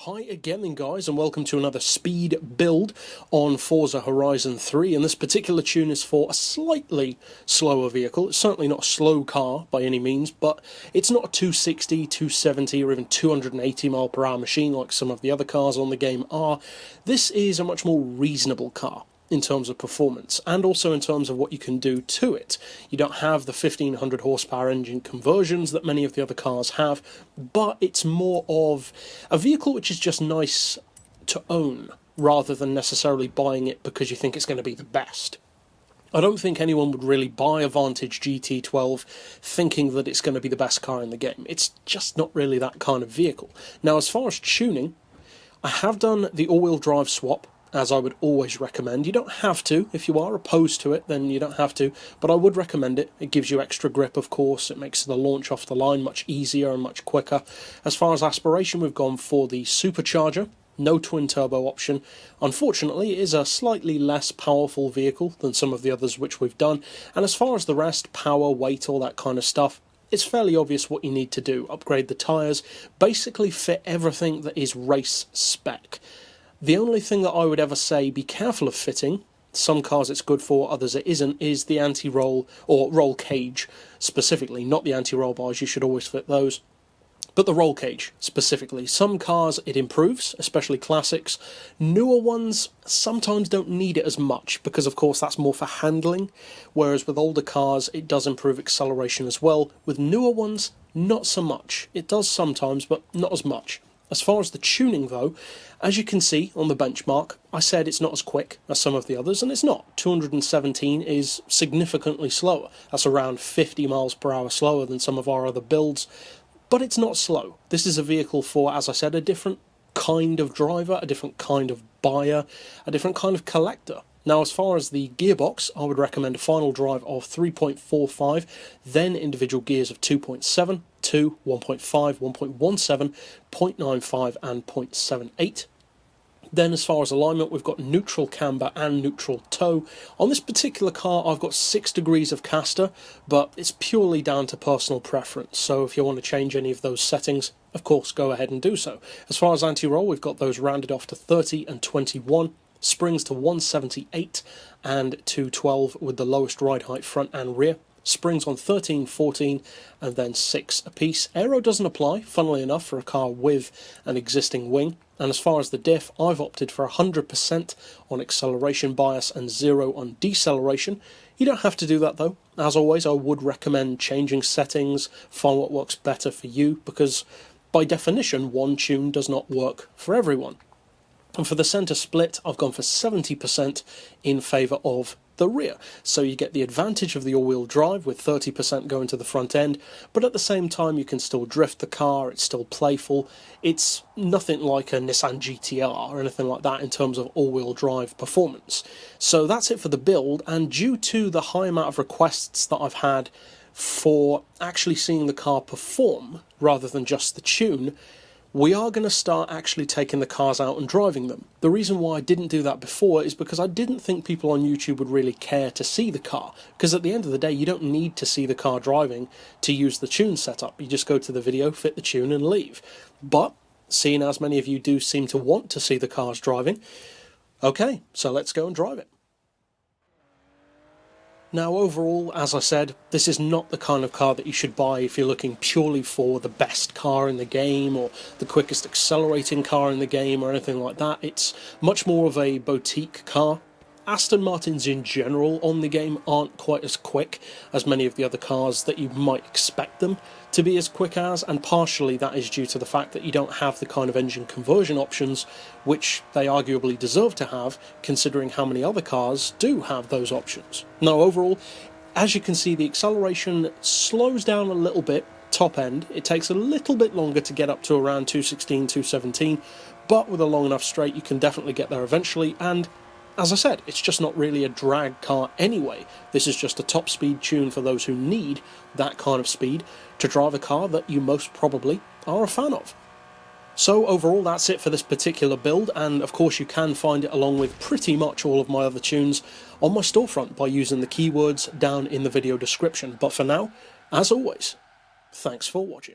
Hi again then guys, and welcome to another speed build on Forza Horizon 3, and this particular tune is for a slightly slower vehicle. It's certainly not a slow car by any means, but it's not a 260, 270 or even 280 mile per hour machine like some of the other cars on the game are. This is a much more reasonable car in terms of performance, and also in terms of what you can do to it. You don't have the 1500 horsepower engine conversions that many of the other cars have, but it's more of a vehicle which is just nice to own, rather than necessarily buying it because you think it's going to be the best. I don't think anyone would really buy a Vantage GT12 thinking that it's going to be the best car in the game. It's just not really that kind of vehicle. Now, as far as tuning, I have done the all-wheel drive swap, as I would always recommend. You don't have to. If you are opposed to it, then you don't have to, but I would recommend it. It gives you extra grip, of course. It makes the launch off the line much easier and much quicker. As far as aspiration, we've gone for the supercharger, no twin turbo option. Unfortunately, it is a slightly less powerful vehicle than some of the others which we've done, and as far as the rest, power, weight, all that kind of stuff, it's fairly obvious what you need to do. Upgrade the tyres, basically fit everything that is race spec. The only thing that I would ever say be careful of fitting, some cars it's good for, others it isn't, is the anti-roll or roll cage specifically, not the anti-roll bars. You should always fit those, but the roll cage specifically. Some cars it improves, especially classics. Newer ones sometimes don't need it as much because of course that's more for handling, whereas with older cars it does improve acceleration as well. With newer ones, not so much. It does sometimes, but not as much. As far as the tuning though, as you can see on the benchmark, I said it's not as quick as some of the others, and it's not. 217 is significantly slower. That's around 50 miles per hour slower than some of our other builds, but it's not slow. This is a vehicle for, as I said, a different kind of driver, a different kind of buyer, a different kind of collector. Now, as far as the gearbox, I would recommend a final drive of 3.45, then individual gears of 2.7, 2, 1.5, 1.17, 0.95 and 0.78. Then as far as alignment, we've got neutral camber and neutral toe. On this particular car, I've got 6 degrees of caster, but it's purely down to personal preference. So if you want to change any of those settings, of course, go ahead and do so. As far as anti-roll, we've got those rounded off to 30 and 21. Springs to 178 and 212 with the lowest ride height front and rear. Springs on 13, 14 and then 6 apiece. Aero doesn't apply, funnily enough, for a car with an existing wing. And as far as the diff, I've opted for 100% on acceleration bias and 0 on deceleration. You don't have to do that though. As always, I would recommend changing settings, find what works better for you, because by definition, one tune does not work for everyone. And for the centre split, I've gone for 70% in favour of the rear. So you get the advantage of the all-wheel drive with 30% going to the front end, but at the same time you can still drift the car, it's still playful. It's nothing like a Nissan GTR or anything like that in terms of all-wheel drive performance. So that's it for the build, and due to the high amount of requests that I've had for actually seeing the car perform rather than just the tune, we are going to start actually taking the cars out and driving them. The reason why I didn't do that before is because I didn't think people on YouTube would really care to see the car, because at the end of the day you don't need to see the car driving to use the tune setup. You just go to the video, fit the tune and leave. But seeing as many of you do seem to want to see the cars driving, okay, so let's go and drive it. Now overall, as I said, this is not the kind of car that you should buy if you're looking purely for the best car in the game or the quickest accelerating car in the game or anything like that. It's much more of a boutique car. Aston Martins in general on the game aren't quite as quick as many of the other cars that you might expect them to be as quick as, and partially that is due to the fact that you don't have the kind of engine conversion options which they arguably deserve to have, considering how many other cars do have those options. Now overall, as you can see, the acceleration slows down a little bit top end. It takes a little bit longer to get up to around 216, 217, but with a long enough straight you can definitely get there eventually, and as I said, it's just not really a drag car anyway. This is just a top speed tune for those who need that kind of speed to drive a car that you most probably are a fan of. So overall, that's it for this particular build, and of course you can find it along with pretty much all of my other tunes on my storefront by using the keywords down in the video description. But for now, as always, thanks for watching.